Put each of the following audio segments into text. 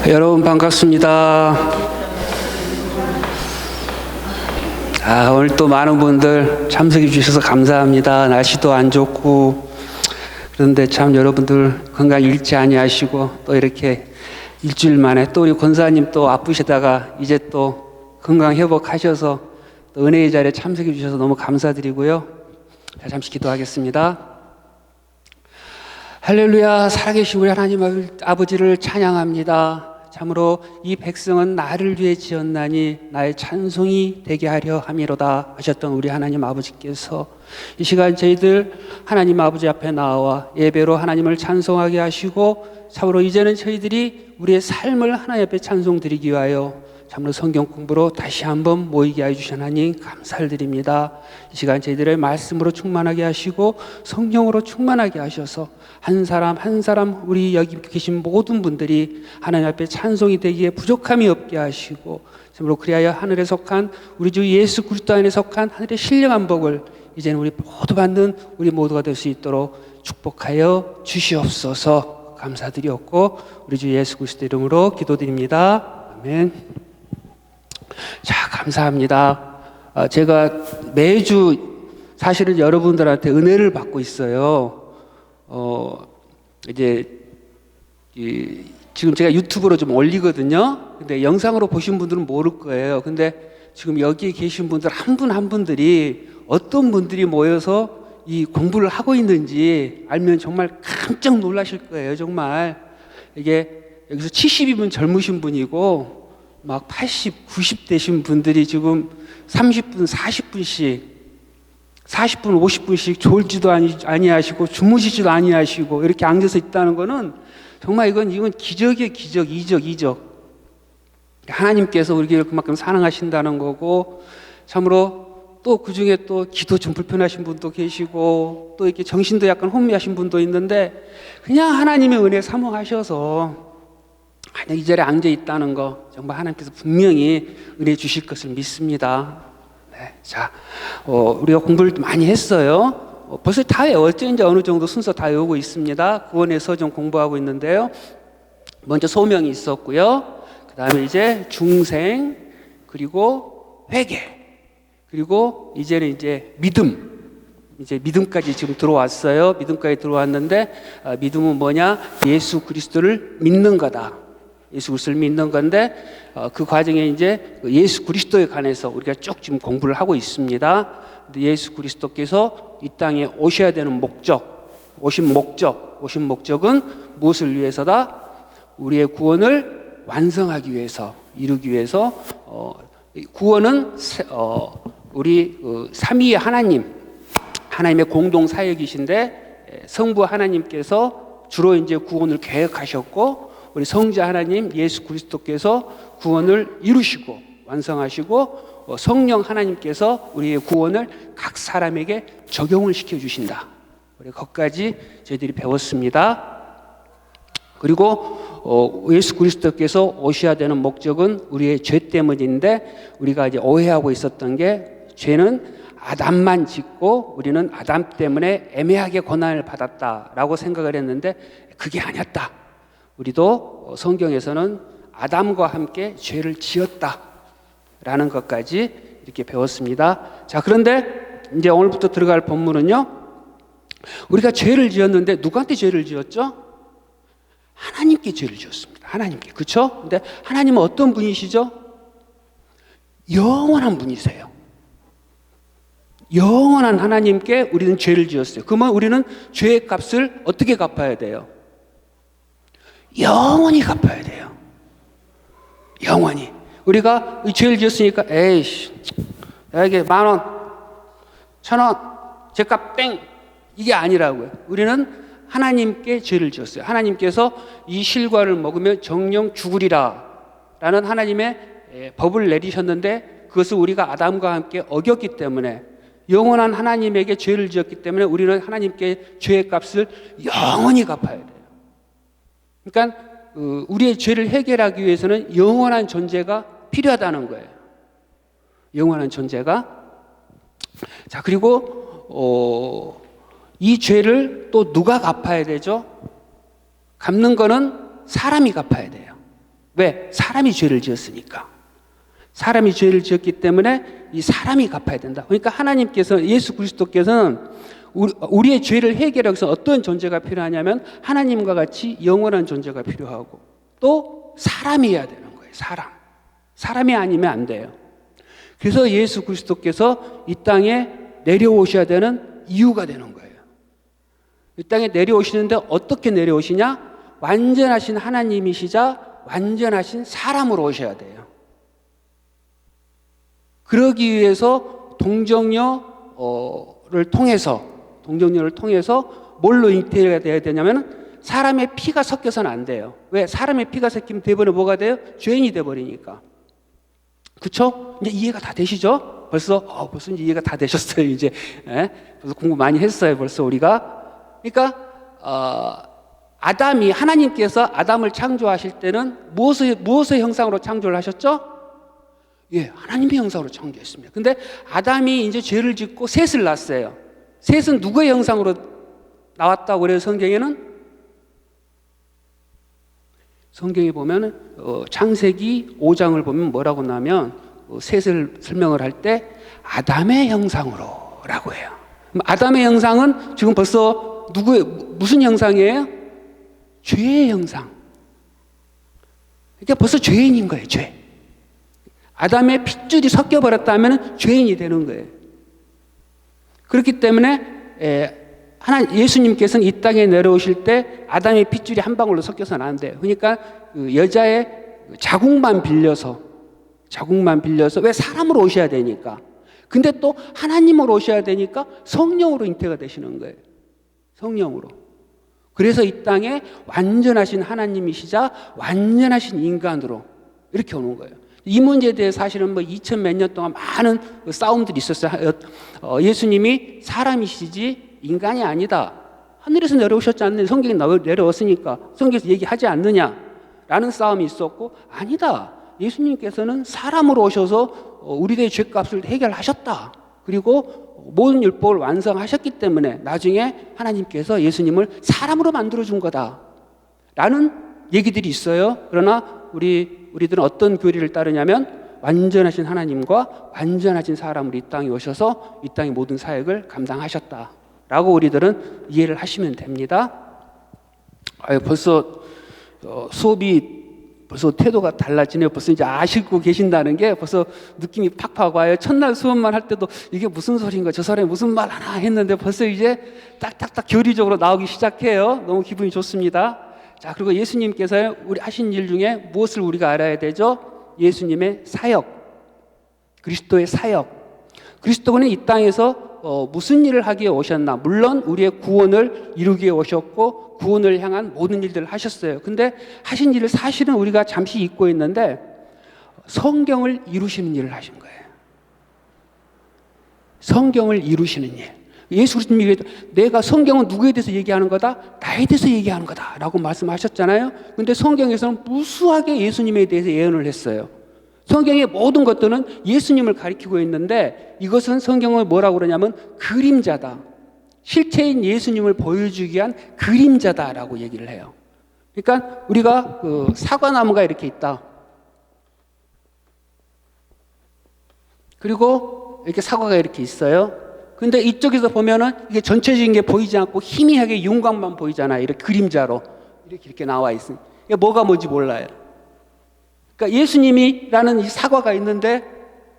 여러분 반갑습니다. 오늘 또 많은 분들 참석해 주셔서 감사합니다. 날씨도 안 좋고 그런데 참 여러분들 건강 잃지 아니하시고 또 이렇게 일주일 만에 또 우리 권사님 또 아프시다가 이제 또 건강 회복하셔서 또 은혜의 자리에 참석해 주셔서 너무 감사드리고요. 자, 잠시 기도하겠습니다. 할렐루야. 살아계신 우리 하나님 아버지를 찬양합니다. 참으로 이 백성은 나를 위해 지었나니 나의 찬송이 되게 하려 함이로다 하셨던 우리 하나님 아버지께서 이 시간 저희들 하나님 아버지 앞에 나와 예배로 하나님을 찬송하게 하시고 참으로 이제는 저희들이 우리의 삶을 하나님 앞에 찬송드리기 위하여 참으로 성경 공부로 다시 한번 모이게 해주신 하나님 감사를 드립니다. 이 시간 저희들의 말씀으로 충만하게 하시고 성령으로 충만하게 하셔서 한 사람 한 사람 우리 여기 계신 모든 분들이 하나님 앞에 찬송이 되기에 부족함이 없게 하시고 참으로 그리하여 하늘에 속한 우리 주 예수 그리스도 안에 속한 하늘의 신령한 복을 이제는 우리 모두 받는 우리 모두가 될 수 있도록 축복하여 주시옵소서. 감사드리옵고 우리 주 예수 그리스도 이름으로 기도드립니다. 아멘. 자, 감사합니다. 제가 매주 사실은 여러분들한테 은혜를 받고 있어요. 지금 제가 유튜브로 좀 올리거든요. 근데 영상으로 보신 분들은 모를 거예요. 근데 지금 여기 계신 분들 한 분 한 분들이 어떤 분들이 모여서 이 공부를 하고 있는지 알면 정말 깜짝 놀라실 거예요. 정말 이게 여기서 70이면 젊으신 분이고 막 80, 90 되신 분들이 지금 30분, 40분씩 40분, 50분씩 졸지도 아니하시고 주무시지도 아니하시고 이렇게 앉아서 있다는 거는 정말 이건 기적이에요. 기적, 이적. 하나님께서 우리에게 그만큼 사랑하신다는 거고 참으로 또 그중에 또 기도 좀 불편하신 분도 계시고 또 이렇게 정신도 약간 혼미하신 분도 있는데 그냥 하나님의 은혜 사모하셔서 이 자리에 앉아 있다는 거 정말 하나님께서 분명히 은혜 주실 것을 믿습니다. 네, 자, 우리가 공부를 많이 했어요. 벌써 다 외웠죠. 이제 어느 정도 순서 다 외우고 있습니다. 구원의 서정 공부하고 있는데요. 먼저 소명이 있었고요. 그 다음에 이제 중생, 그리고 회개, 그리고 이제는 이제 믿음까지 지금 들어왔어요. 믿음까지 들어왔는데 믿음은 뭐냐? 예수 그리스도를 믿는 거다. 예수 그리스도를 믿는 건데 그 과정에 이제 예수 그리스도에 관해서 우리가 쭉 지금 공부를 하고 있습니다. 예수 그리스도께서 이 땅에 오셔야 되는 오신 목적은 무엇을 위해서다? 우리의 구원을 완성하기 위해서, 이루기 위해서. 구원은 우리 삼위의 하나님의 공동 사역이신데 성부 하나님께서 주로 이제 구원을 계획하셨고 우리 성자 하나님 예수 그리스도께서 구원을 이루시고 완성하시고 성령 하나님께서 우리의 구원을 각 사람에게 적용을 시켜주신다. 우리 거기까지 저희들이 배웠습니다. 그리고 예수 그리스도께서 오셔야 되는 목적은 우리의 죄 때문인데 우리가 이제 오해하고 있었던 게 죄는 아담만 짓고 우리는 아담 때문에 애매하게 고난을 받았다라고 생각을 했는데 그게 아니었다. 우리도 성경에서는 아담과 함께 죄를 지었다라는 것까지 이렇게 배웠습니다. 자, 그런데 이제 오늘부터 들어갈 본문은요. 우리가 죄를 지었는데 누구한테 죄를 지었죠? 하나님께 죄를 지었습니다. 하나님께. 그렇죠? 근데 하나님은 어떤 분이시죠? 영원한 분이세요. 영원한 하나님께 우리는 죄를 지었어요. 그러면 우리는 죄의 값을 어떻게 갚아야 돼요? 영원히 갚아야 돼요. 영원히. 우리가 이 죄를 지었으니까 에이씨 이게 10,000원, 1,000원, 죄값 땡 이게 아니라고요. 우리는 하나님께 죄를 지었어요. 하나님께서 이 실과를 먹으면 정령 죽으리라 라는 하나님의 법을 내리셨는데 그것을 우리가 아담과 함께 어겼기 때문에 영원한 하나님에게 죄를 지었기 때문에 우리는 하나님께 죄의 값을 영원히 갚아야 돼요. 그러니까 우리의 죄를 해결하기 위해서는 영원한 존재가 필요하다는 거예요. 영원한 존재가. 자, 그리고 이 죄를 또 누가 갚아야 되죠? 갚는 거는 사람이 갚아야 돼요. 왜? 사람이 죄를 지었으니까. 사람이 죄를 지었기 때문에 이 사람이 갚아야 된다. 그러니까 하나님께서, 예수 그리스도께서는 우리의 죄를 해결하기 위해서 어떤 존재가 필요하냐면 하나님과 같이 영원한 존재가 필요하고 또 사람이어야 되는 거예요. 사람이 아니면 안 돼요. 그래서 예수 그리스도께서 이 땅에 내려오셔야 되는 이유가 되는 거예요. 이 땅에 내려오시는데 어떻게 내려오시냐? 완전하신 하나님이시자 완전하신 사람으로 오셔야 돼요. 그러기 위해서 동정녀를 통해서 뭘로 잉태가 돼야 되냐면 사람의 피가 섞여서는 안 돼요. 왜? 사람의 피가 섞이면 돼버리면 뭐가 돼요? 죄인이 돼버리니까. 그쵸? 이제 이해가 다 되시죠? 벌써 이제 이해가 다 되셨어요. 이제 벌써 공부 많이 했어요. 벌써 우리가. 그러니까 하나님께서 아담을 창조하실 때는 무엇의 형상으로 창조를 하셨죠? 예, 하나님의 형상으로 창조했습니다. 근데 아담이 이제 죄를 짓고 셋을 낳았어요. 셋은 누구의 형상으로 나왔다고 그래요? 성경에 보면 창세기 5장을 보면 뭐라고 나면 셋을 설명을 할 때 아담의 형상으로라고 해요. 아담의 형상은 지금 벌써 무슨 형상이에요? 죄의 형상. 그러니까 벌써 죄인인 거예요. 죄. 아담의 핏줄이 섞여버렸다면 죄인이 되는 거예요. 그렇기 때문에 예수님께서는 이 땅에 내려오실 때 아담의 핏줄이 한 방울로 섞여서는 안 돼요. 그러니까 여자의 자궁만 빌려서 왜 사람으로 오셔야 되니까. 근데 또 하나님으로 오셔야 되니까 성령으로 잉태가 되시는 거예요. 성령으로. 그래서 이 땅에 완전하신 하나님이시자 완전하신 인간으로 이렇게 오는 거예요. 이 문제에 대해 사실은 2000 몇 년 동안 많은 싸움들이 있었어요. 예수님이 사람이시지 인간이 아니다. 하늘에서 내려오셨지 않느냐. 성경에 내려왔으니까 성경에서 얘기하지 않느냐라는 싸움이 있었고, 아니다. 예수님께서는 사람으로 오셔서 우리들의 죄값을 해결하셨다. 그리고 모든 율법을 완성하셨기 때문에 나중에 하나님께서 예수님을 사람으로 만들어준 거다 라는 얘기들이 있어요. 그러나 우리들은 어떤 교리를 따르냐면 완전하신 하나님과 완전하신 사람으로 이 땅에 오셔서 이 땅의 모든 사역을 감당하셨다라고 우리들은 이해를 하시면 됩니다. 벌써 수업이 벌써 태도가 달라지네요. 벌써 이제 아시고 계신다는 게 벌써 느낌이 팍팍 와요. 첫날 수업만 할 때도 이게 무슨 소리인가, 저 사람이 무슨 말 하나 했는데 벌써 이제 딱딱딱 교리적으로 나오기 시작해요. 너무 기분이 좋습니다. 자, 그리고 예수님께서 우리 하신 일 중에 무엇을 우리가 알아야 되죠? 예수님의 사역, 그리스도의 사역. 그리스도는 이 땅에서 무슨 일을 하기에 오셨나? 물론 우리의 구원을 이루기에 오셨고 구원을 향한 모든 일들을 하셨어요. 근데 하신 일을 사실은 우리가 잠시 잊고 있는데 성경을 이루시는 일을 하신 거예요. 성경을 이루시는 일. 예수 그리스도님이 내가 성경은 누구에 대해서 얘기하는 거다? 나에 대해서 얘기하는 거다 라고 말씀하셨잖아요. 근데 성경에서는 무수하게 예수님에 대해서 예언을 했어요. 성경의 모든 것들은 예수님을 가리키고 있는데 이것은 성경을 뭐라고 그러냐면 그림자다. 실체인 예수님을 보여주기 위한 그림자다라고 얘기를 해요. 그러니까 우리가 사과나무가 이렇게 있다. 이렇게 사과가 이렇게 있어요. 근데 이쪽에서 보면은 이게 전체적인 게 보이지 않고 희미하게 윤곽만 보이잖아요. 이렇게 그림자로 이렇게 나와 있으니 이게 뭐가 뭔지 몰라요. 그러니까 예수님이라는 이 사과가 있는데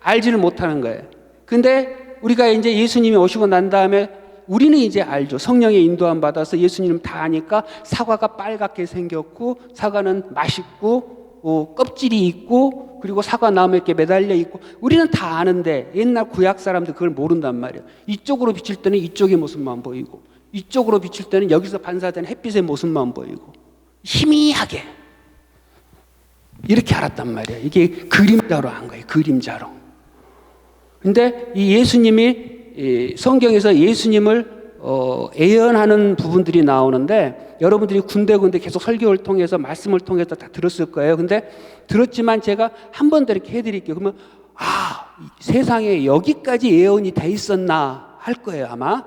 알지를 못하는 거예요. 근데 우리가 이제 예수님이 오시고 난 다음에 우리는 이제 알죠. 성령의 인도함 받아서 예수님 다 아니까 사과가 빨갛게 생겼고 사과는 맛있고 껍질이 있고 그리고 사과나무에 이렇게 매달려 있고 우리는 다 아는데 옛날 구약 사람들 그걸 모른단 말이에요. 이쪽으로 비칠 때는 이쪽의 모습만 보이고 이쪽으로 비칠 때는 여기서 반사된 햇빛의 모습만 보이고 희미하게 이렇게 알았단 말이에요. 이게 그림자로 한 거예요. 그림자로. 근데 이 예수님이 이 성경에서 예수님을 예언하는 부분들이 나오는데 여러분들이 군데군데 계속 설교를 통해서 말씀을 통해서 다 들었을 거예요. 근데 들었지만 제가 한 번 더 이렇게 해드릴게요. 그러면 세상에 여기까지 예언이 돼 있었나 할 거예요. 아마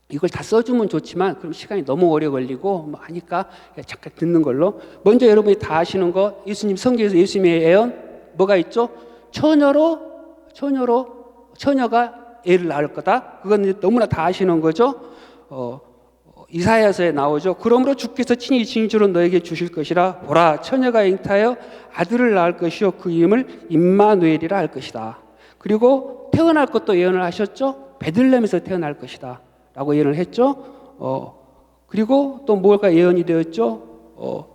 이걸 다 써주면 좋지만 그럼 시간이 너무 오래 걸리고 뭐 하니까 잠깐 듣는 걸로. 먼저 여러분이 다 아시는 거, 예수님 성경에서 예수님의 예언 뭐가 있죠? 처녀가 애를 낳을 거다. 그건 너무나 다 아시는 거죠. 이사야서에 나오죠. 그러므로 주께서 친히 징조로 너에게 주실 것이라. 보라, 처녀가 잉타하여 아들을 낳을 것이요 그 이름을 임마누엘이라 할 것이다. 그리고 태어날 것도 예언을 하셨죠. 베들레헴에서 태어날 것이다 라고 예언을 했죠. 그리고 또 뭐가 예언이 되었죠.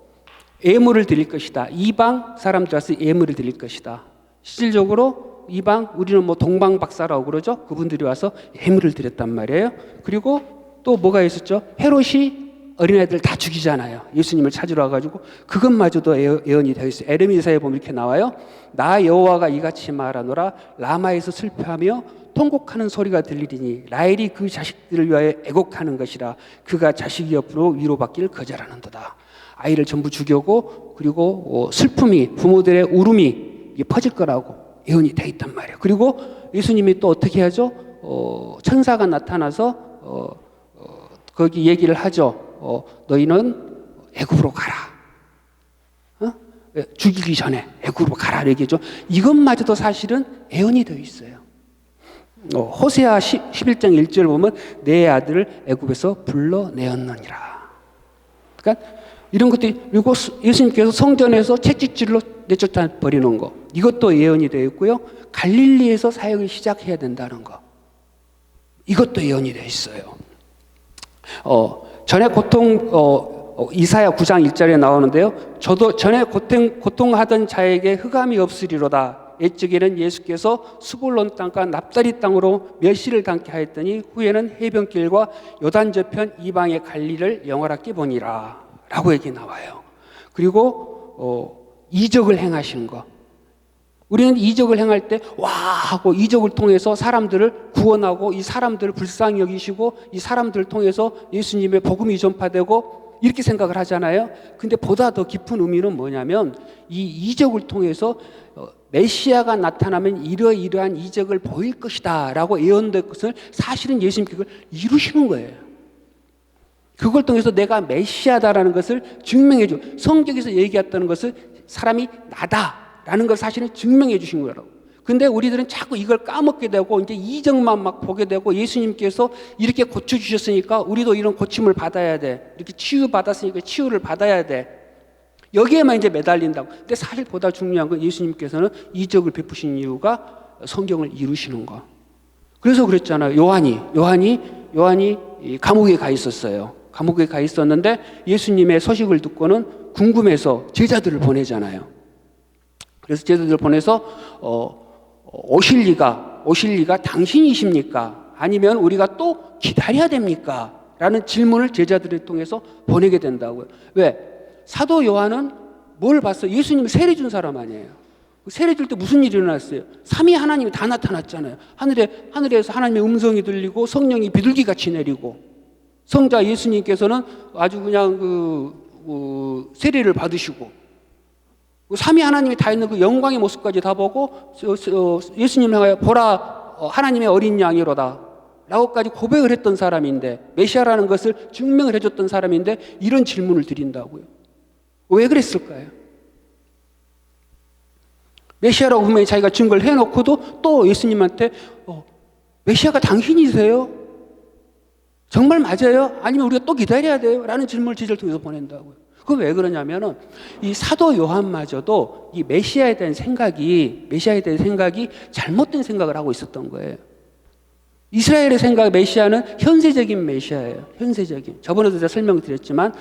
예물을 드릴 것이다. 이방 사람들 와서 예물을 드릴 것이다. 실질적으로 이방, 우리는 뭐 동방박사라고 그러죠. 그분들이 와서 예물을 드렸단 말이에요. 그리고 또 뭐가 있었죠? 헤롯이 어린아이들 다 죽이잖아요. 예수님을 찾으러 와가지고 그것마저도 예언이 되어 있어요. 에레미야서에 보면 이렇게 나와요. 나 여호와가 이같이 말하노라. 라마에서 슬퍼하며 통곡하는 소리가 들리리니 라헬이 그 자식들을 위하여 애곡하는 것이라. 그가 자식이 옆으로 위로받기를 거절하는도다. 아이를 전부 죽여고 그리고 슬픔이, 부모들의 울음이 퍼질 거라고 예언이 돼 있단 말이에요. 그리고 예수님이 또 어떻게 하죠? 천사가 나타나서 거기 얘기를 하죠. 너희는 애굽으로 가라. 죽이기 전에 애굽으로 가라 얘기죠. 이것마저도 사실은 예언이 되어 있어요. 호세아 11장 1절 보면 내 아들을 애굽에서 불러내었느니라. 그러니까 이런 것들이, 그리고 예수님께서 성전에서 채찍질로 내쫓아 버리는 거, 이것도 예언이 되어 있고요. 갈릴리에서 사역을 시작해야 된다는 거, 이것도 예언이 되어 있어요. 전에 이사야 9장 1절에 나오는데요. 저도 전에 고통하던 자에게 흑암이 없으리로다. 옛적에는 예수께서 수불론 땅과 납달리 땅으로 멸시를 당케 하였더니 후에는 해변길과 요단 저편 이방의 갈리를 영원하게 보니라 라고 얘기 나와요. 그리고 이적을 행하시는 거, 우리는 이적을 행할 때 와 하고 이적을 통해서 사람들을 구원하고 이 사람들을 불쌍히 여기시고 이 사람들을 통해서 예수님의 복음이 전파되고 이렇게 생각을 하잖아요. 근데 보다 더 깊은 의미는 뭐냐면 이 이적을 통해서 메시아가 나타나면 이러이러한 이적을 보일 것이다 라고 예언된 것을 사실은 예수님께서 그걸 이루시는 거예요. 그걸 통해서 내가 메시아다라는 것을 증명해 줘. 성경에서 얘기했다는 것을 사람이 나다라는 걸 사실은 증명해 주신 거라고. 근데 우리들은 자꾸 이걸 까먹게 되고 이제 이적만 막 보게 되고, 예수님께서 이렇게 고쳐주셨으니까 우리도 이런 고침을 받아야 돼. 이렇게 치유받았으니까 치유를 받아야 돼. 여기에만 이제 매달린다고. 근데 사실 보다 중요한 건 예수님께서는 이적을 베푸신 이유가 성경을 이루시는 거. 그래서 그랬잖아요. 요한이 감옥에 가 있었어요. 감옥에 가 있었는데 예수님의 소식을 듣고는 궁금해서 제자들을 보내잖아요. 그래서 제자들을 보내서 오실 리가 당신이십니까? 아니면 우리가 또 기다려야 됩니까? 라는 질문을 제자들을 통해서 보내게 된다고요. 왜? 사도 요한은 뭘 봤어요? 예수님이 세례 준 사람 아니에요. 세례 줄 때 무슨 일이 일어났어요? 삼위 하나님이 다 나타났잖아요. 하늘에서 하나님의 음성이 들리고 성령이 비둘기같이 내리고, 성자 예수님께서는 아주 그냥 세례를 받으시고, 삼위 하나님이 다 있는 그 영광의 모습까지 다 보고 예수님을 향하여 보라 하나님의 어린 양이로다 라고까지 고백을 했던 사람인데, 메시아라는 것을 증명을 해줬던 사람인데 이런 질문을 드린다고요. 왜 그랬을까요? 메시아라고 분명히 자기가 증거를 해놓고도 또 예수님한테 메시아가 당신이세요? 정말 맞아요? 아니면 우리가 또 기다려야 돼요? 라는 질문을 제자를 통해서 보낸다고요. 그건 왜 그러냐면은 이 사도 요한마저도 이 메시아에 대한 생각이 잘못된 생각을 하고 있었던 거예요. 이스라엘의 생각, 메시아는 현세적인 메시아예요. 현세적인. 저번에도 제가 설명드렸지만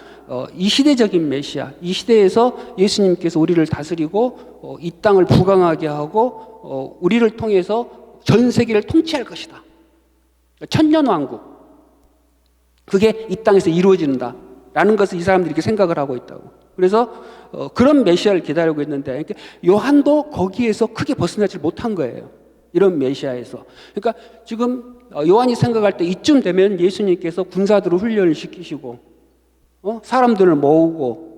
이 시대적인 메시아, 이 시대에서 예수님께서 우리를 다스리고 이 땅을 부강하게 하고 우리를 통해서 전 세계를 통치할 것이다. 천년왕국. 그게 이 땅에서 이루어진다 라는 것을 이 사람들이 이렇게 생각을 하고 있다고. 그래서 그런 메시아를 기다리고 있는데, 그러니까 요한도 거기에서 크게 벗어나지 못한 거예요. 이런 메시아에서. 그러니까 지금 요한이 생각할 때 이쯤 되면 예수님께서 군사들을 훈련을 시키시고 사람들을 모으고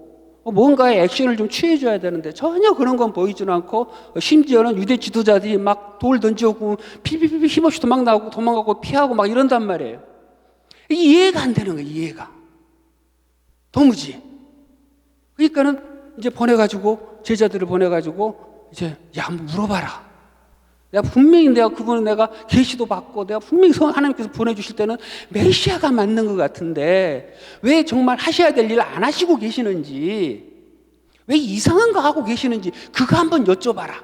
뭔가의 액션을 좀 취해줘야 되는데 전혀 그런 건 보이지는 않고 심지어는 유대 지도자들이 막 돌 던지고 피피피 힘없이 도망나고 도망가고 피하고 막 이런단 말이에요. 이해가 안 되는 거예요. 이해가 도무지. 그러니까는 이제 보내가지고 제자들을 보내가지고 이제 야 한번 물어봐라. 내가 그분은 내가 계시도 받고 내가 분명히 하나님께서 보내주실 때는 메시아가 맞는 것 같은데 왜 정말 하셔야 될 일을 안 하시고 계시는지, 왜 이상한 거 하고 계시는지 그거 한번 여쭤봐라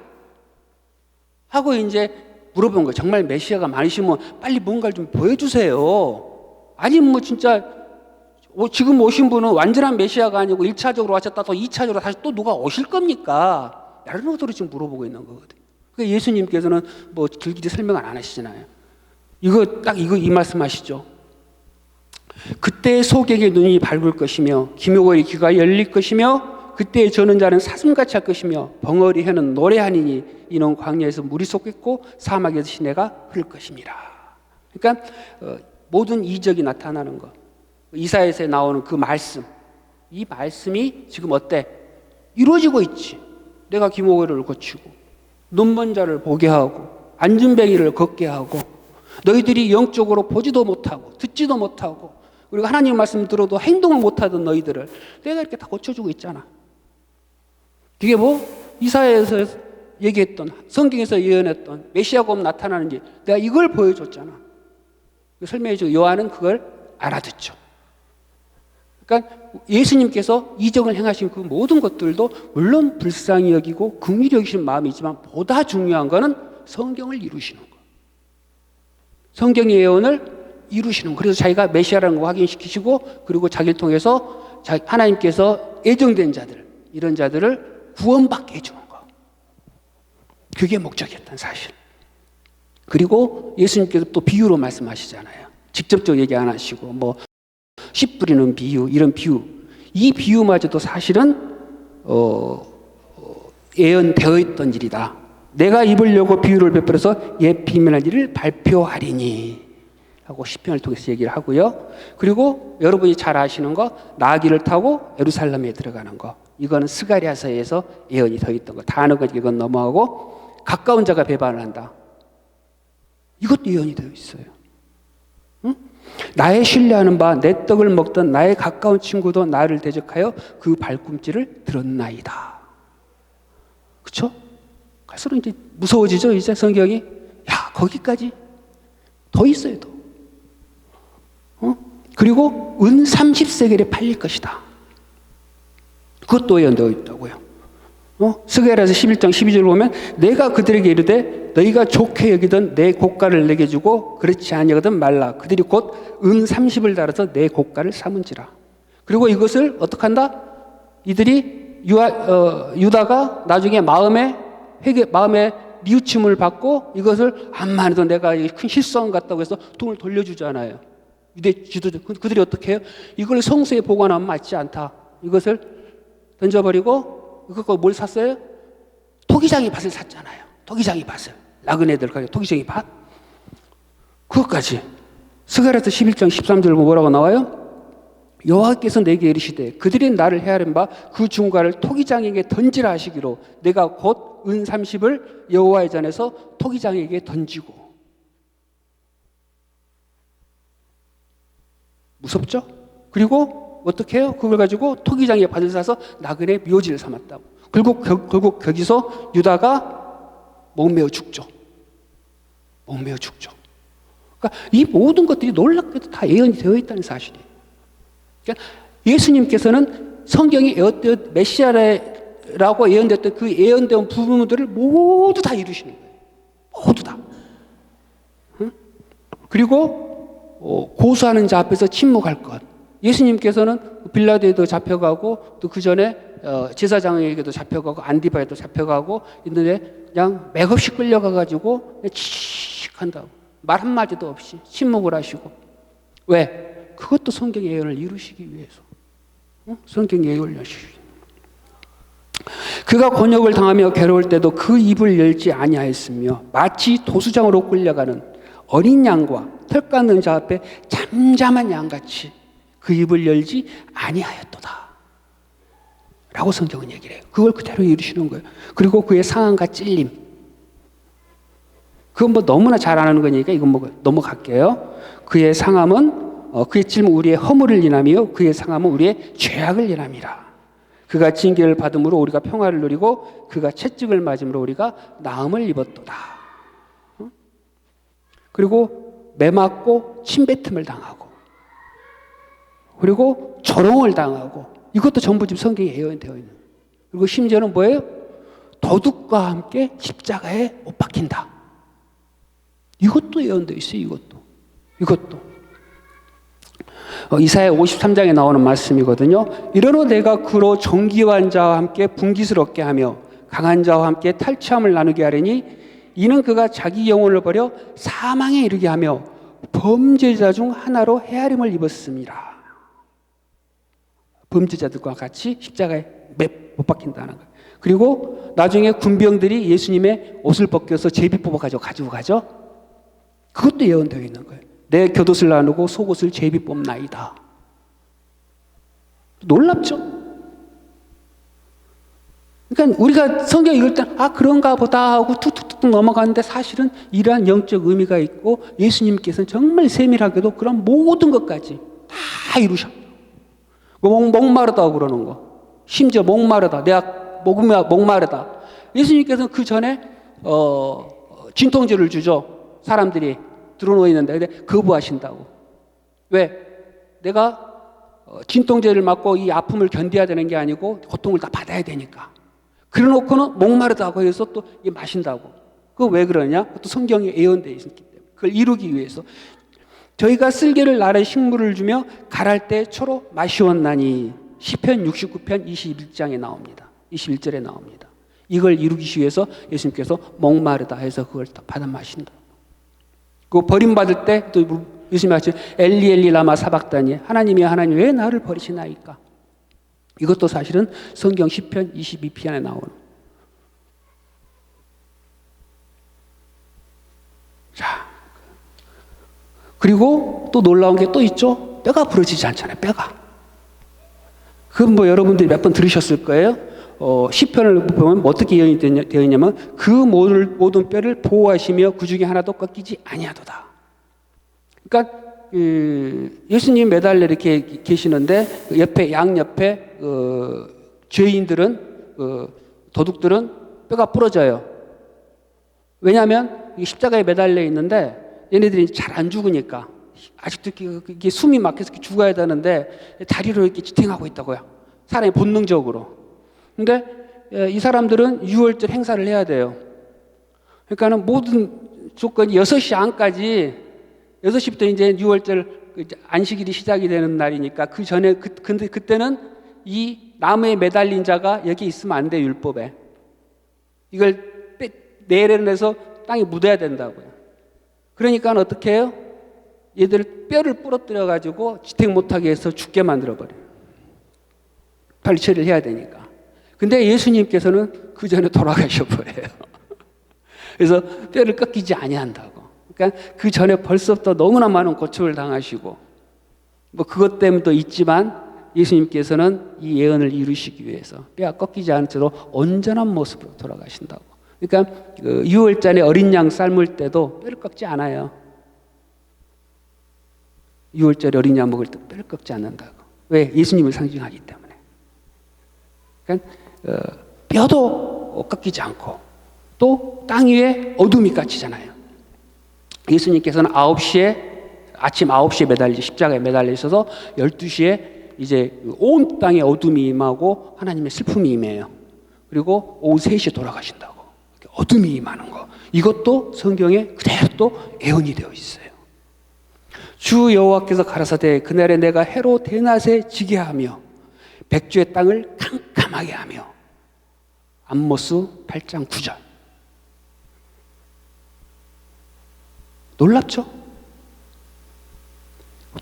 하고 이제 물어본 거예요. 정말 메시아가 많으시면 빨리 뭔가를 좀 보여주세요. 아니면 뭐 진짜 지금 오신 분은 완전한 메시아가 아니고 1차적으로 왔었다 또 2차적으로 다시 또 누가 오실 겁니까? 이런 것들을 지금 물어보고 있는 거거든요. 그러니까 예수님께서는 뭐 길게 설명을 안 하시잖아요. 이 말씀하시죠. 그때 소경의 눈이 밝을 것이며 기묘의 귀가 열릴 것이며 그때 저는 자는 사슴같이 할 것이며 벙어리 혀는 노래하니니 이는 광야에서 물이 솟겠고 사막에서 시내가 흐를 것입니다. 그러니까 모든 이적이 나타나는 것, 이사야서에 나오는 그 말씀, 이 말씀이 지금 어때? 이루어지고 있지. 내가 기묘를 고치고 눈먼 자를 보게 하고 안진뱅이를 걷게 하고 너희들이 영적으로 보지도 못하고 듣지도 못하고 그리고 하나님 말씀 들어도 행동을 못하던 너희들을 내가 이렇게 다 고쳐주고 있잖아. 그게 뭐 이사야에서 얘기했던 성경에서 예언했던 메시아가 오면 나타나는지 내가 이걸 보여줬잖아. 설명해주고 요한은 그걸 알아듣죠. 그러니까 예수님께서 이적을 행하신 그 모든 것들도 물론 불쌍히 여기고 긍휼히 여기시는 마음이지만 보다 중요한 것은 성경을 이루시는 것. 성경의 예언을 이루시는 것. 그래서 자기가 메시아라는 거 확인시키시고 그리고 자기를 통해서 하나님께서 예정된 자들, 이런 자들을 구원받게 해주는 것. 그게 목적이었던 사실. 그리고 예수님께서 또 비유로 말씀하시잖아요. 직접적으로 얘기 안 하시고 뭐 씨 뿌리는 비유, 이런 비유. 이 비유마저도 사실은 예언되어 있던 일이다. 내가 입으려고 비유를 베풀어서 옛 비밀한 일을 발표하리니 하고 시편을 통해서 얘기를 하고요. 그리고 여러분이 잘 아시는 거 나귀를 타고 예루살렘에 들어가는 거. 이거는 스가랴서에서 예언이 되어 있던 거. 다 아는 거니까 이건 넘어가고 가까운 자가 배반을 한다. 이것도 예언이 되어 있어요. 응? 나의 신뢰하는 바 내 떡을 먹던 나의 가까운 친구도 나를 대적하여 그 발꿈치를 들었나이다. 그렇죠? 갈수록 이제 무서워지죠. 이제 성경이 야 거기까지 더 있어요. 더. 그리고 은 30세겔에 팔릴 것이다. 그것도 예언되어 있다고요. 스가랴서 11장 12절 보면 내가 그들에게 이르되 너희가 좋게 여기던 내 고가를 내게 주고 그렇지 아니하거든 말라. 그들이 곧 은 30을 달아서 내 고가를 삼은지라. 그리고 이것을 어떻게 한다? 이들이 유다가 나중에 마음에 뉘우침을 받고 이것을 암만 해도 내가 큰 실수한 것 같다고 해서 돈을 돌려주잖아요. 유대 지도자 그들이 어떻게 해요? 이걸 성소에 보관하면 맞지 않다. 이것을 던져버리고 그거 뭘 샀어요? 토기장이 밭을 샀잖아요. 토기장이 밭을. 나그네들 가게 토기장이 밭. 그것까지. 스가랴서 11장 13절 뭐라고 나와요? 여호와께서 내게 이르시되 그들이 나를 헤아린 바 그 중과를 토기장에게 던지라 하시기로 내가 곧 은 30을 여호와의 전에서 토기장에게 던지고. 무섭죠? 그리고 어떻게 해요? 그걸 가지고 토기장에 밭을 사서 나그네 묘지를 삼았다고. 결국 거기서 유다가 목매어 죽죠. 목매어 죽죠. 그러니까 이 모든 것들이 놀랍게도 다 예언이 되어 있다는 사실이에요. 그러니까 예수님께서는 성경이 메시아라고 예언됐던 그 예언된 부분들을 모두 다 이루시는 거예요. 모두 다. 응? 그리고 고소하는 자 앞에서 침묵할 것. 예수님께서는 빌라도에도 잡혀가고 또 그 전에 제사장에게도 잡혀가고 안디바에도 잡혀가고 있는데 그냥 맥없이 끌려가가지고 칙 한다고. 말 한마디도 없이 침묵을 하시고. 왜? 그것도 성경의 예언을 이루시기 위해서. 응? 성경의 예언을 이루시기 위해서. 그가 곤욕을 당하며 괴로울 때도 그 입을 열지 아니하였으며 마치 도수장으로 끌려가는 어린 양과 털 깎는 자 앞에 잠잠한 양같이 그 입을 열지 아니하였도다 라고 성경은 얘기를 해요. 그걸 그대로 이루시는 거예요. 그리고 그의 상함과 찔림, 그건 뭐 너무나 잘 아는 거니까 이건 뭐 넘어갈게요. 그의 상함은 그의 찔림은 우리의 허물을 인하며 그의 상함은 우리의 죄악을 인함이라. 그가 징계를 받음으로 우리가 평화를 누리고 그가 채찍을 맞음으로 우리가 나음을 입었도다. 그리고 매맞고 침뱉음을 당하고 그리고 조롱을 당하고, 이것도 전부 지금 성경에 예언되어 있는. 그리고 심지어는 뭐예요? 도둑과 함께 십자가에 못 박힌다. 이것도 예언되어 있어요. 이것도 이사야 53장에 나오는 말씀이거든요. 이러므로 내가 그로 정기한 자와 함께 분기스럽게 하며 강한 자와 함께 탈취함을 나누게 하리니 이는 그가 자기 영혼을 버려 사망에 이르게 하며 범죄자 중 하나로 헤아림을 입었습니다. 범죄자들과 같이 십자가에 못 박힌다는 거예요. 그리고 나중에 군병들이 예수님의 옷을 벗겨서 제비 뽑아가지고 가지고 가죠. 그것도 예언되어 있는 거예요. 내 곁옷을 나누고 속옷을 제비 뽑나이다. 놀랍죠? 그러니까 우리가 성경 읽을 때 그런가 보다 하고 툭툭툭 넘어가는데 사실은 이러한 영적 의미가 있고 예수님께서는 정말 세밀하게도 그런 모든 것까지 다 이루셨다. 목마르다고 그러는 거, 심지어 목마르다, 내가 목마르다. 예수님께서는 그 전에 진통제를 주죠. 사람들이 들어누워 있는데 근데 거부하신다고. 왜? 내가 진통제를 맞고 이 아픔을 견뎌야 되는 게 아니고 고통을 다 받아야 되니까. 그래놓고는 목마르다고 해서 또 마신다고. 그거 왜 그러냐? 그것도 성경에 예언되어 있기 때문에. 그걸 이루기 위해서. 저희가 쓸개를 나를 식물을 주며 갈할 때 초로 마시었나니 시편 69편 21장에 나옵니다. 21절에 나옵니다. 이걸 이루기 위해서 예수님께서 목마르다 해서 그걸 다 받아 마신다. 그 버림받을 때 또 예수님이 하시죠. 엘리 엘리 라마 사박다니, 하나님이 하나님 왜 나를 버리시나이까. 이것도 사실은 성경 시편 22편에 나오는. 자, 그리고 또 놀라운 게 또 있죠. 뼈가 부러지지 않잖아요. 뼈가. 그건 뭐 여러분들이 몇 번 들으셨을 거예요. 시편을 보면 어떻게 예언이 되어 있냐면 그 모든 뼈를 보호하시며 그 중에 하나도 꺾이지 아니하도다. 그러니까 예수님 매달려 이렇게 계시는데 옆에 양옆에 죄인들은 도둑들은 뼈가 부러져요. 왜냐하면 십자가에 매달려 있는데 얘네들이 잘 안 죽으니까 아직도 이게 숨이 막혀서 죽어야 되는데 다리로 이렇게 지탱하고 있다고요. 사람이 본능적으로. 근데 이 사람들은 유월절 행사를 해야 돼요. 그러니까는 모든 조건이 6시 안까지 6시부터 이제 유월절 안식일이 시작이 되는 날이니까 그 전에 근데 그때는 이 나무에 매달린 자가 여기 있으면 안 돼요. 율법에. 이걸 내려내서 땅에 묻어야 된다고요. 그러니까 어떻게 해요? 얘들 뼈를 부러뜨려 가지고 지탱 못하게 해서 죽게 만들어 버려요. 빨리 처리를 해야 되니까. 근데 예수님께서는 그 전에 돌아가셔 버려요. 그래서 뼈를 꺾이지 아니한다고. 그러니까 그 전에 벌써부터 너무나 많은 고초를 당하시고 뭐 그것 때문도 있지만 예수님께서는 이 예언을 이루시기 위해서 뼈가 꺾이지 않은 채로 온전한 모습으로 돌아가신다고. 그러니까 유월절에 어린 양 삶을 때도 뼈를 꺾지 않아요. 유월절에 어린 양 먹을 때 뼈를 꺾지 않는다고. 왜? 예수님을 상징하기 때문에. 그러니까 뼈도 꺾이지 않고 또 땅 위에 어둠이 갇히잖아요. 예수님께서는 아침 9시에 매달려 십자가에 매달려 있어서 12시에 이제 온 땅에 어둠이 임하고 하나님의 슬픔이 임해요. 그리고 오후 3시에 돌아가신다고. 어둠이 임하는 거. 이것도 성경에 그대로 또 예언이 되어 있어요. 주 여호와께서 가라사대 그날에 내가 해로 대낮에 지게 하며 백주의 땅을 캄캄하게 하며. 암모스 8장 9절. 놀랍죠?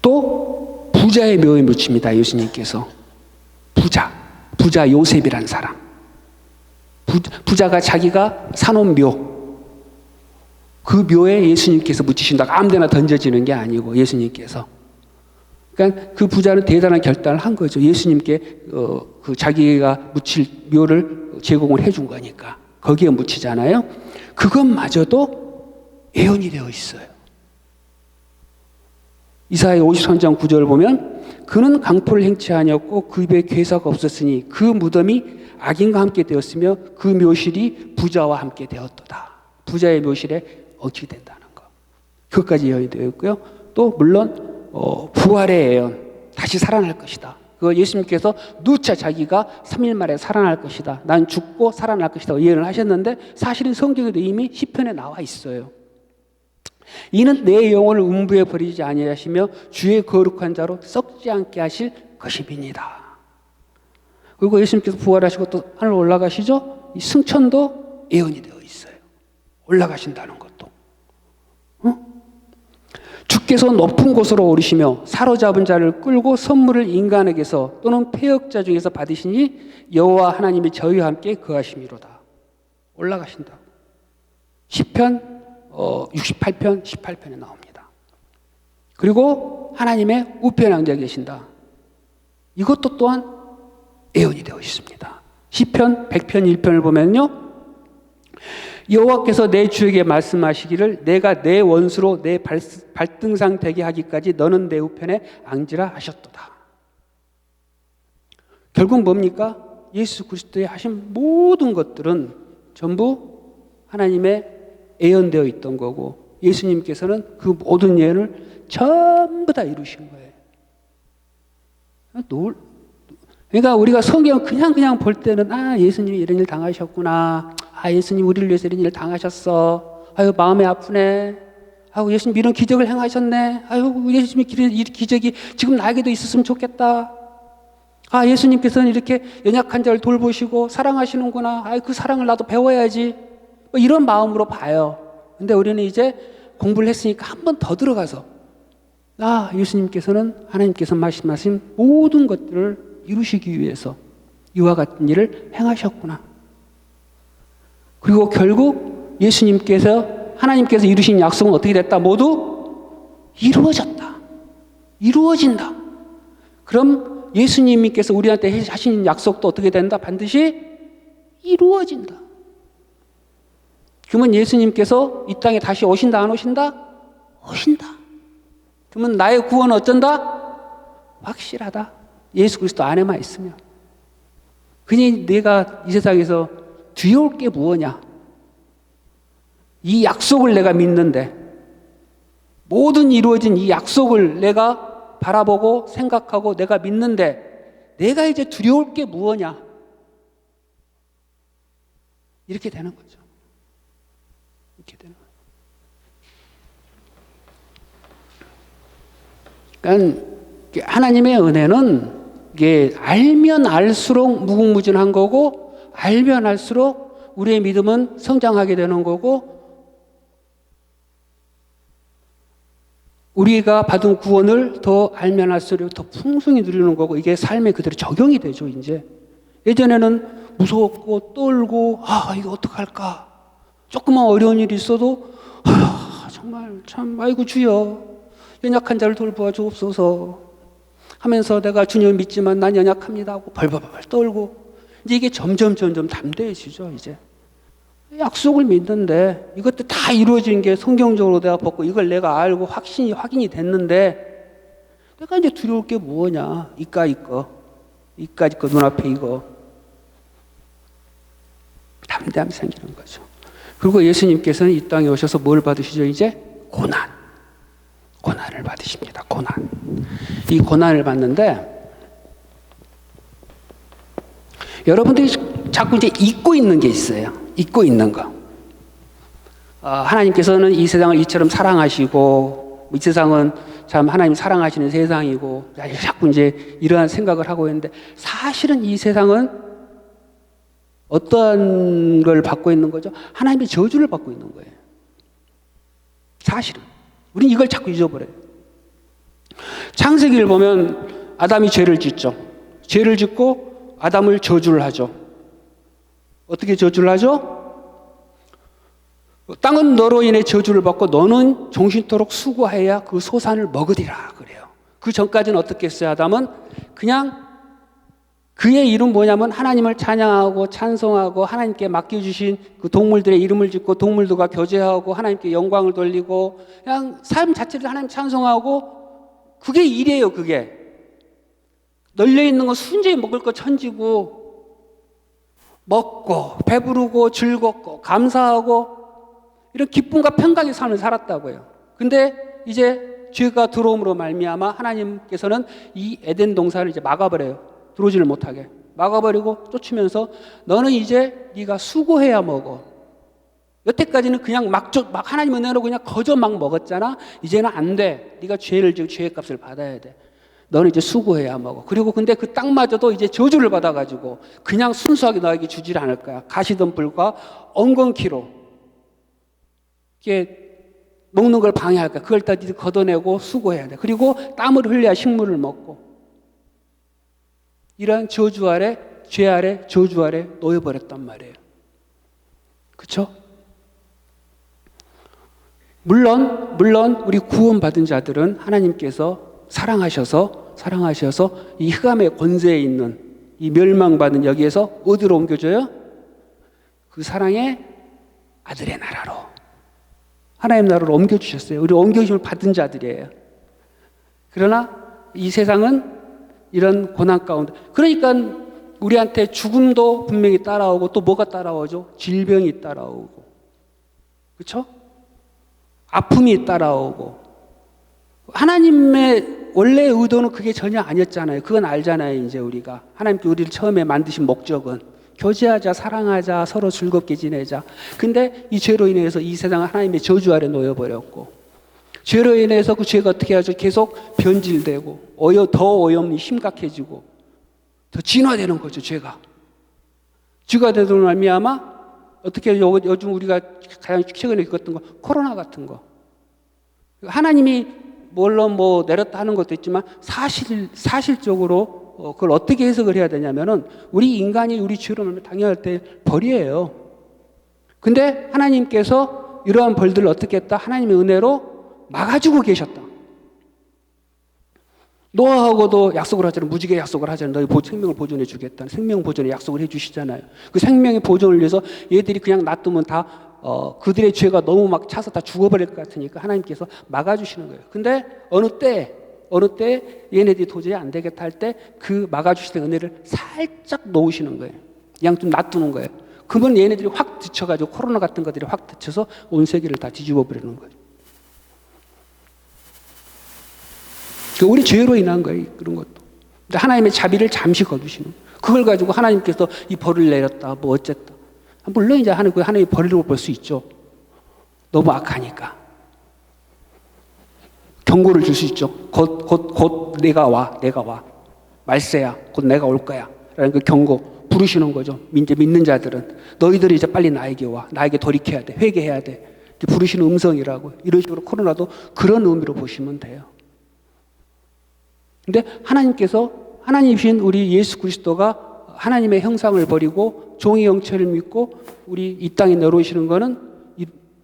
또 부자의 묘에 묻힙니다. 예수님께서. 부자 요셉이란 사람. 부자가 자기가 사놓은 묘. 그 묘에 예수님께서 묻히신다고 아무데나 던져지는 게 아니고 예수님께서. 그러니까 그 부자는 대단한 결단을 한 거죠. 예수님께 그 자기가 묻힐 묘를 제공을 해준 거니까. 거기에 묻히잖아요. 그것마저도 예언이 되어 있어요. 이사야 53장 9절을 보면 그는 강포를 행치 아니었고 그 입에 괴사가 없었으니 그 무덤이 악인과 함께 되었으며 그 묘실이 부자와 함께 되었도다. 부자의 묘실에 얹히게 된다는 거. 그것까지 예언이 되어 있고요. 또 물론 부활의 예언, 다시 살아날 것이다. 그 예수님께서 누차 자기가 3일 만에 살아날 것이다. 난 죽고 살아날 것이다. 예언을 하셨는데 사실은 성경에도 이미 시편에 나와 있어요. 이는 내 영혼을 음부에 버리지 아니하시며 주의 거룩한 자로 썩지 않게 하실 것임이니라. 그리고 예수님께서 부활하시고 또 하늘 올라가시죠. 이 승천도 예언이 되어 있어요. 올라가신다는 것도. 주께서 높은 곳으로 오르시며 사로잡은 자를 끌고 선물을 인간에게서 또는 패역자 중에서 받으시니 여호와 하나님이 저희와 함께 거하심이로다. 올라가신다고. 시편 68편 18편에 나옵니다. 그리고 하나님의 우편에 앉아 계신다. 이것도 또한 예언이 되어 있습니다. 시편 100편 1편을 보면요. 여호와께서 내 주에게 말씀하시기를 내가 내 원수로 내 발등상 되게 하기까지 너는 내 우편에 앉으라 하셨도다. 결국 뭡니까? 예수 그리스도의 하신 모든 것들은 전부 하나님의 예언되어 있던 거고 예수님께서는 그 모든 예언을 전부 다 이루신 거예요. 그러니까 우리가 성경 그냥 볼 때는 예수님이 이런 일 당하셨구나. 예수님 우리를 위해서 이런 일 당하셨어. 아유 마음이 아프네. 아유 예수님 이런 기적을 행하셨네. 아유 예수님이 이 기적이 지금 나에게도 있었으면 좋겠다. 예수님께서는 이렇게 연약한 자를 돌보시고 사랑하시는구나. 그 사랑을 나도 배워야지. 이런 마음으로 봐요. 근데 우리는 이제 공부를 했으니까 한 번 더 들어가서 예수님께서는 하나님께서 말씀하신 모든 것들을 이루시기 위해서 이와 같은 일을 행하셨구나. 그리고 결국 하나님께서 이루신 약속은 어떻게 됐다? 모두 이루어졌다. 이루어진다. 그럼 예수님께서 우리한테 하신 약속도 어떻게 된다? 반드시 이루어진다. 그러면 예수님께서 이 땅에 다시 오신다, 안 오신다? 오신다. 그러면 나의 구원은 어쩐다? 확실하다. 예수 그리스도 안에만 있으면. 그니 내가 이 세상에서 두려울 게 무엇냐? 이 약속을 내가 믿는데 모든 이루어진 이 약속을 내가 바라보고 생각하고 내가 믿는데 내가 이제 두려울 게 무엇냐? 이렇게 되는 거죠. 이렇게 되는 거예요. 그러니까 하나님의 은혜는 이게 알면 알수록 무궁무진한 거고 알면 알수록 우리의 믿음은 성장하게 되는 거고 우리가 받은 구원을 더 알면 알수록 더 풍성히 누리는 거고 이게 삶에 그대로 적용이 되죠. 이제 예전에는 무섭고 떨고 이거 어떡할까? 조그만 어려운 일이 있어도 정말 참 아이고 주여 연약한 자를 돌보아 주옵소서 하면서 내가 주님을 믿지만 난 연약합니다 하고 벌벌벌 떨고 이제 이게 점점 담대해지죠. 이제 약속을 믿는데 이것도 다 이루어진 게 성경적으로 내가 봤고 이걸 내가 알고 확인이 됐는데 내가 이제 두려울 게 뭐냐? 이까짓 거 눈앞에 이거 담대함이 생기는 거죠. 그리고 예수님께서는 이 땅에 오셔서 뭘 받으시죠? 이제 고난을 받으십니다. 고난. 이 고난을 받는데 여러분들이 자꾸 이제 잊고 있는 게 있어요. 잊고 있는 거. 하나님께서는 이 세상을 이처럼 사랑하시고 이 세상은 참 하나님 사랑하시는 세상이고 자꾸 이제 이러한 생각을 하고 있는데 사실은 이 세상은 어떤 걸 받고 있는 거죠? 하나님의 저주를 받고 있는 거예요. 사실은. 우린 이걸 자꾸 잊어버려요. 창세기를 보면 아담이 죄를 짓죠. 죄를 짓고 아담을 저주를 하죠. 어떻게 저주를 하죠? 땅은 너로 인해 저주를 받고 너는 종신토록 수고해야 그 소산을 먹으리라 그래요. 그 전까지는 어떻게 했어요? 아담은 그냥 그의 이름 뭐냐면 하나님을 찬양하고 찬송하고 하나님께 맡겨주신 그 동물들의 이름을 짓고 동물들과 교제하고 하나님께 영광을 돌리고 그냥 삶 자체를 하나님 찬송하고 그게 일이에요. 그게 널려있는 거 순전히 먹을 거 천지고 먹고 배부르고 즐겁고 감사하고 이런 기쁨과 평강의 삶을 살았다고요. 근데 이제 죄가 들어옴으로 말미암아 하나님께서는 이 에덴 동산을 이제 막아버려요. 들어오지를 못하게 막아버리고 쫓으면서 너는 이제 네가 수고해야 먹어. 여태까지는 그냥 막 하나님 은혜로 그냥 거저 막 먹었잖아. 이제는 안 돼. 네가 죄를 지고 죄의 값을 받아야 돼. 너는 이제 수고해야 먹어. 그리고 근데 그 땅마저도 이제 저주를 받아가지고 그냥 순수하게 너에게 주질 않을 거야. 가시덤불과 엉겅퀴로 이게 먹는 걸 방해할 거야. 그걸 다 니들 걷어내고 수고해야 돼. 그리고 땀을 흘려야 식물을 먹고. 이러한 저주 아래, 죄 아래, 저주 아래 놓여버렸단 말이에요. 그렇죠? 물론 우리 구원받은 자들은 하나님께서 사랑하셔서 이 흑암의 권세에 있는 이 멸망받은 여기에서 어디로 옮겨줘요? 그 사랑의 아들의 나라로, 하나님 나라로 옮겨주셨어요. 우리 옮겨주심을 받은 자들이에요. 그러나 이 세상은 이런 고난 가운데, 그러니까 우리한테 죽음도 분명히 따라오고 또 뭐가 따라오죠? 질병이 따라오고, 그렇죠? 아픔이 따라오고. 하나님의 원래의 의도는 그게 전혀 아니었잖아요. 그건 알잖아요. 이제 우리가 하나님께 우리를 처음에 만드신 목적은 교제하자, 사랑하자, 서로 즐겁게 지내자. 근데 이 죄로 인해서 이 세상은 하나님의 저주 아래 놓여버렸고, 죄로 인해서 그 죄가 어떻게 하죠? 계속 변질되고 더 오염이 심각해지고 더 진화되는 거죠. 죄가 되는 말미암아 어떻게 요즘 우리가 가장 최근에 겪었던 거 코로나 같은 거, 하나님이 물론 뭐 내렸다 하는 것도 있지만 사실적으로 그걸 어떻게 해석을 해야 되냐면은 우리 인간이 우리 죄로 말미암아 당연할 때 벌이에요. 근데 하나님께서 이러한 벌들을 어떻게 했다? 하나님의 은혜로 막아주고 계셨다. 노아하고도 약속을 하잖아요. 무지개 약속을 하잖아요. 너희 생명을 보존해 주겠다는 생명 보존의 약속을 해 주시잖아요. 그 생명의 보존을 위해서 얘들이 그냥 놔두면 다 그들의 죄가 너무 막 차서 다 죽어버릴 것 같으니까 하나님께서 막아주시는 거예요. 근데 어느 때 얘네들이 도저히 안 되겠다 할 때 그 막아주시는 은혜를 살짝 놓으시는 거예요. 그냥 좀 놔두는 거예요. 그러면 얘네들이 확 뒤쳐가지고 코로나 같은 것들이 확 뒤쳐서 온 세계를 다 뒤집어 버리는 거예요. 우리 죄로 인한 거예요. 그런 것도. 근데 하나님의 자비를 잠시 거두시는 거예요. 그걸 가지고 하나님께서 이 벌을 내렸다 뭐 어쨌다. 물론 이제 하나님의 벌이라고 볼 수 있죠. 너무 악하니까. 경고를 줄 수 있죠. 곧 내가 와. 말세야. 곧 내가 올 거야. 라는 그 경고 부르시는 거죠. 이제 믿는 자들은 너희들이 이제 빨리 나에게 와. 나에게 돌이켜야 돼. 회개해야 돼. 이렇게 부르시는 음성이라고. 이런 식으로 코로나도 그런 의미로 보시면 돼요. 근데 하나님이신 우리 예수 그리스도가 하나님의 형상을 버리고 종의 형체를 믿고 우리 이 땅에 내려오시는 거는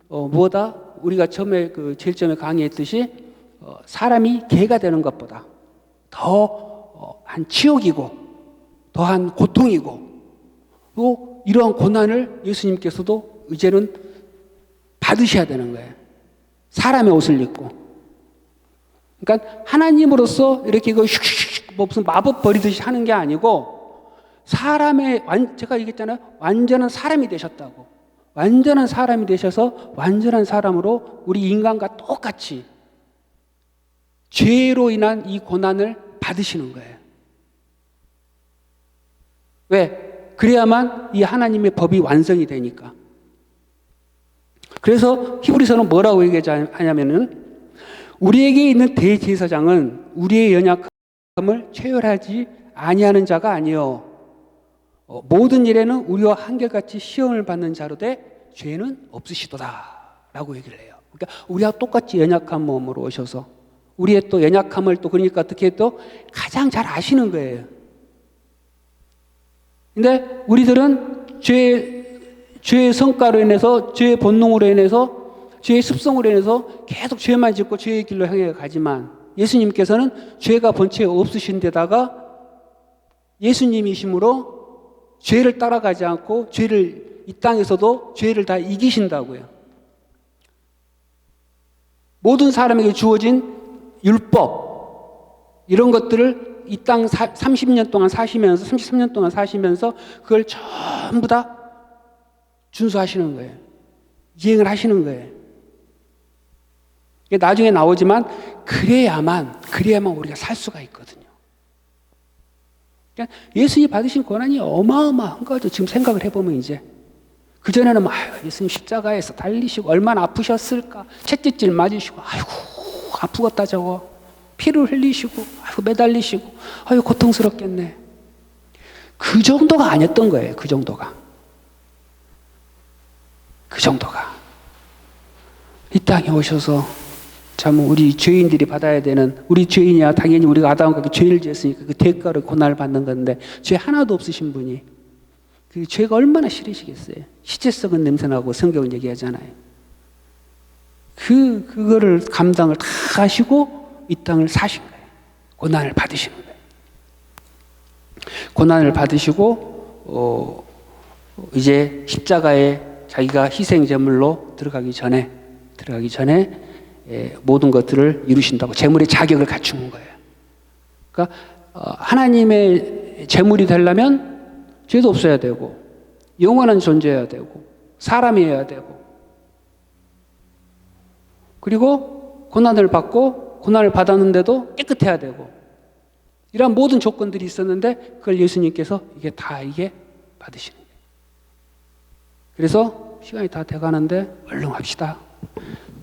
무엇다? 우리가 처음에 제일 처음에 강의했듯이 사람이 개가 되는 것보다 더한 치욕이고 더한 고통이고 또 이러한 고난을 예수님께서도 이제는 받으셔야 되는 거예요. 사람의 옷을 입고. 그러니까 하나님으로서 이렇게 무슨 마법 버리듯이 하는 게 아니고 제가 얘기했잖아요. 완전한 사람이 되셨다고. 완전한 사람이 되셔서 완전한 사람으로 우리 인간과 똑같이 죄로 인한 이 고난을 받으시는 거예요. 왜? 그래야만 이 하나님의 법이 완성이 되니까. 그래서 히브리서는 뭐라고 얘기하냐면은 우리에게 있는 대제사장은 우리의 연약함을 체휼하지 아니하는 자가 아니요 모든 일에는 우리와 한결같이 시험을 받는 자로 돼 죄는 없으시도다 라고 얘기를 해요. 그러니까 우리와 똑같이 연약한 몸으로 오셔서 우리의 또 연약함을 또 그러니까 어떻게 또 가장 잘 아시는 거예요. 근데 우리들은 죄의 성과로 인해서, 죄의 본능으로 인해서, 죄의 습성으로 인해서 계속 죄만 짓고 죄의 길로 향해 가지만 예수님께서는 죄가 본체 없으신 데다가 예수님이심으로 죄를 따라가지 않고 죄를 이 땅에서도 죄를 다 이기신다고요. 모든 사람에게 주어진 율법 이런 것들을 이 땅 30년 동안 사시면서 33년 동안 사시면서 그걸 전부 다 준수하시는 거예요. 이행을 하시는 거예요. 나중에 나오지만 그래야만 우리가 살 수가 있거든요. 그러니까 예수님이 받으신 고난이 어마어마한 거죠. 지금 생각을 해보면 이제 그전에는 막 예수님 십자가에서 달리시고 얼마나 아프셨을까, 채찍질 맞으시고 아이고 아프겠다 저거, 피를 흘리시고 아이고 매달리시고 아이고 고통스럽겠네. 그 정도가 아니었던 거예요. 그 정도가 이 땅에 오셔서 참 우리 죄인들이 받아야 되는, 우리 죄인이야 당연히 우리가 아담과 같이 죄를 지었으니까 그 대가로 고난을 받는 건데 죄 하나도 없으신 분이 그 죄가 얼마나 싫으시겠어요. 시체썩은 냄새나고 성경은 얘기하잖아요. 그거를 감당을 다 하시고 이 땅을 사신 거예요. 고난을 받으시는 거예요. 고난을 받으시고 이제 십자가에 자기가 희생제물로 들어가기 전에 모든 것들을 이루신다고 제물의 자격을 갖춘 거예요. 그러니까 하나님의 제물이 되려면 죄도 없어야 되고 영원한 존재여야 되고 사람이어야 되고 그리고 고난을 받았는데도 깨끗해야 되고 이런 모든 조건들이 있었는데 그걸 예수님께서 이게 받으시는 거예요. 그래서 시간이 다 돼가는데 얼른 합시다.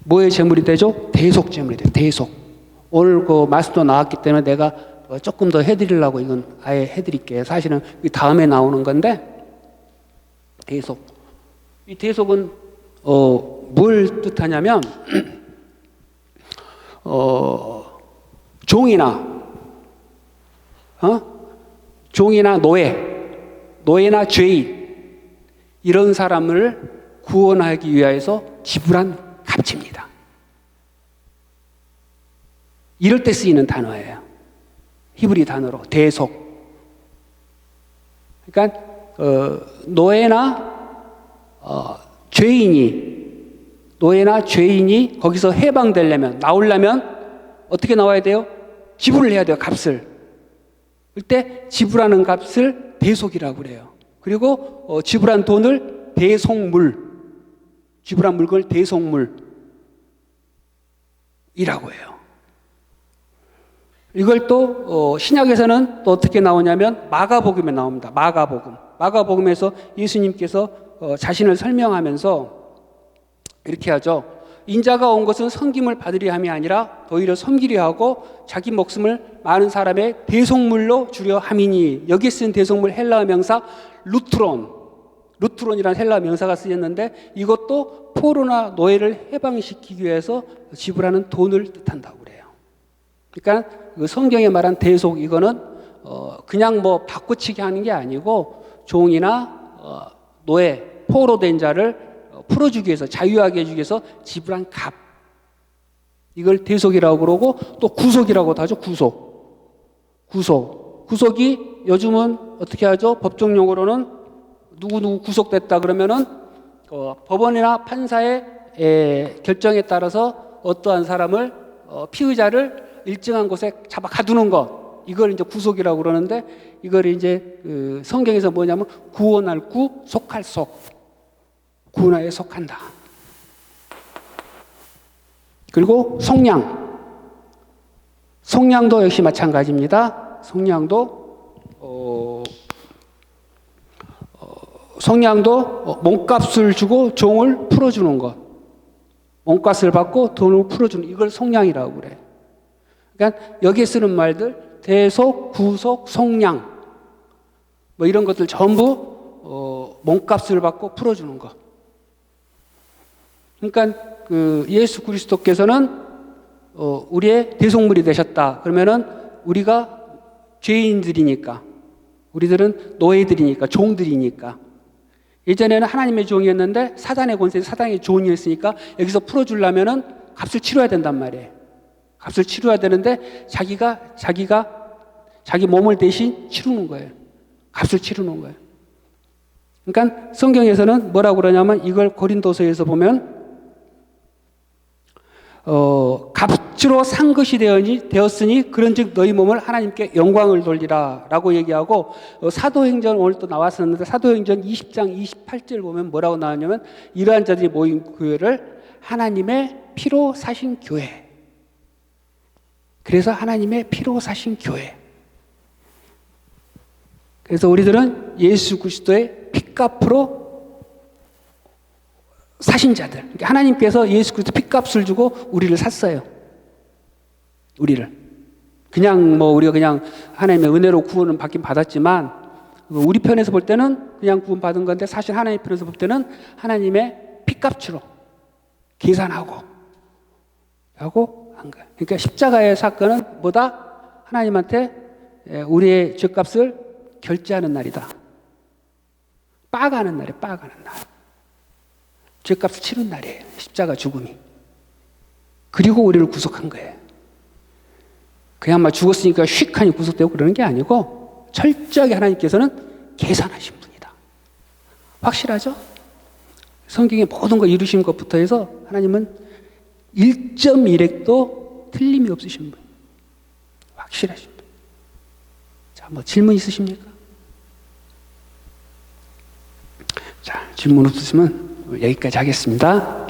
뭐의 제물이 되죠? 대속 제물이 돼요. 대속. 오늘 그 말씀도 나왔기 때문에 내가 조금 더 해드리려고 이건 아예 해드릴게요. 사실은 다음에 나오는 건데 대속. 이 대속은 뭘 뜻하냐면 종이나 노예나 죄인 이런 사람을 구원하기 위하여서 지불한 값입니다. 이럴 때 쓰이는 단어예요. 히브리 단어로 대속. 그러니까 노예나 죄인이 거기서 해방되려면, 나오려면 어떻게 나와야 돼요? 지불을 해야 돼요. 값을. 그때 지불하는 값을 대속이라고 그래요. 그리고 지불한 돈을 대속물, 지불한 물건을 대속물이라고 해요. 이걸 또 신약에서는 또 어떻게 나오냐면 마가복음에 나옵니다. 마가복음에서 예수님께서 자신을 설명하면서 이렇게 하죠. 인자가 온 것은 섬김을 받으려 함이 아니라 오히려 섬기려 하고 자기 목숨을 많은 사람의 대속물로 주려 함이니. 여기 쓴 대속물 헬라어 명사 루트론이라는 헬라어 명사가 쓰였는데 이것도 포로나 노예를 해방시키기 위해서 지불하는 돈을 뜻한다고 그래요. 그러니까 그 성경에 말한 대속, 이거는 그냥 뭐 바꿔치기 하는 게 아니고 종이나 노예, 포로된 자를 풀어주기 위해서, 자유하게 해주기 위해서 지불한 값, 이걸 대속이라고 그러고 또 구속이라고도 하죠. 구속이 요즘은 어떻게 하죠? 법정 용어로는 누구 구속됐다 그러면은 법원이나 판사의 결정에 따라서 어떠한 사람을 피의자를 일정한 곳에 잡아 가두는 것, 이걸 이제 구속이라고 그러는데 이걸 이제 성경에서 뭐냐면 구원할 구, 속할 속, 구원하에 속한다. 그리고 속량도 역시 마찬가지입니다. 속량도 몸값을 주고 종을 풀어주는 것, 몸값을 받고 돈을 풀어주는, 이걸 속량이라고 그래. 그러니까 여기에 쓰는 말들 대속, 구속, 속량 뭐 이런 것들 전부 몸값을 받고 풀어주는 것. 그러니까 예수 그리스도께서는 우리의 대속물이 되셨다. 그러면은 우리가 죄인들이니까, 우리들은 노예들이니까, 종들이니까 예전에는 하나님의 종이었는데 사단의 권세, 사단의 종이었으니까 여기서 풀어주려면은 값을 치러야 된단 말이에요. 값을 치러야 되는데 자기 몸을 대신 치르는 거예요. 값을 치르는 거예요. 그러니까 성경에서는 뭐라고 그러냐면 이걸 고린도서에서 보면 값으로 산 것이 되었으니 그런즉 너희 몸을 하나님께 영광을 돌리라 라고 얘기하고 사도행전 오늘 또 나왔었는데 사도행전 20장 28절 보면 뭐라고 나왔냐면 이러한 자들이 모인 교회를 하나님의 피로 사신 교회. 그래서 하나님의 피로 사신 교회. 그래서 우리들은 예수 그리스도의 핏값으로 사신 자들. 그러니까 하나님께서 예수 그리스도 핏값을 주고 우리를 샀어요. 우리를. 우리가 그냥 하나님의 은혜로 구원은 받긴 받았지만 우리 편에서 볼 때는 그냥 구원 받은 건데 사실 하나님 편에서 볼 때는 하나님의 핏값으로 계산하고 하고 한 거예요. 그러니까 십자가의 사건은 뭐다? 하나님한테 우리의 죄값을 결제하는 날이다. 빠가는 날이에요. 빠가는 날. 죄값을 치른 날이에요. 십자가 죽음이. 그리고 우리를 구속한 거예요. 그냥 막 죽었으니까 휙하니 구속되고 그러는 게 아니고 철저하게 하나님께서는 계산하신 분이다. 확실하죠? 성경의 모든 걸 이루신 것부터 해서 하나님은 1.1핵도 틀림이 없으신 분. 확실하신 분. 자, 질문 있으십니까? 자, 질문 없으시면 여기까지 하겠습니다.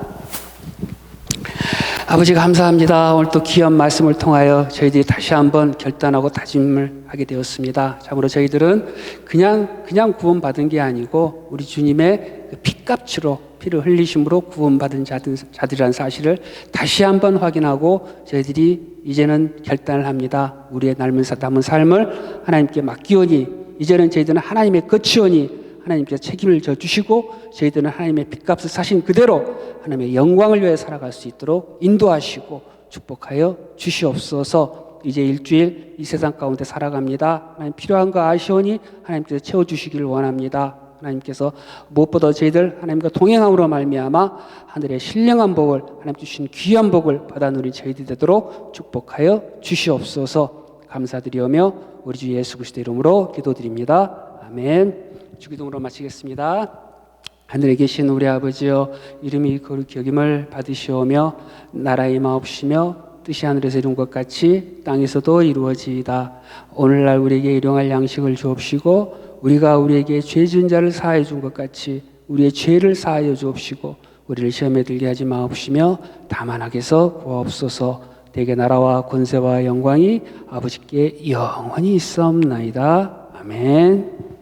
아버지 감사합니다. 오늘 또 귀한 말씀을 통하여 저희들이 다시 한번 결단하고 다짐을 하게 되었습니다. 참으로 저희들은 그냥 구원받은 게 아니고 우리 주님의 핏값으로 피를 흘리심으로 구원받은 자들이라는 사실을 다시 한번 확인하고 저희들이 이제는 결단을 합니다. 우리의 남은 삶을 하나님께 맡기오니 이제는 저희들은 하나님의 것이오니 하나님께서 책임을 져주시고 저희들은 하나님의 핏값을 사신 그대로 하나님의 영광을 위해 살아갈 수 있도록 인도하시고 축복하여 주시옵소서. 이제 일주일 이 세상 가운데 살아갑니다. 하나님 필요한 거 아시오니 하나님께서 채워주시기를 원합니다. 하나님께서 무엇보다 저희들 하나님과 동행함으로 말미암아 하늘의 신령한 복을 하나님 주신 귀한 복을 받아 누린 저희들 되도록 축복하여 주시옵소서. 감사드리오며 우리 주 예수 그리스도의 이름으로 기도드립니다. 아멘. 주기도문으로 마치겠습니다. 하늘에 계신 우리 아버지여 이름이 거룩히 여김을 받으시오며 나라의 임하옵시며 뜻이 하늘에서 이룬 것 같이 땅에서도 이루어지이다. 오늘날 우리에게 일용할 양식을 주옵시고 우리가 우리에게 죄 지은 자를 사하여 준 것 같이 우리의 죄를 사하여 주옵시고 우리를 시험에 들게 하지 마옵시며 다만 악에서 구하옵소서. 대개 나라와 권세와 영광이 아버지께 영원히 있사옵나이다. 아멘.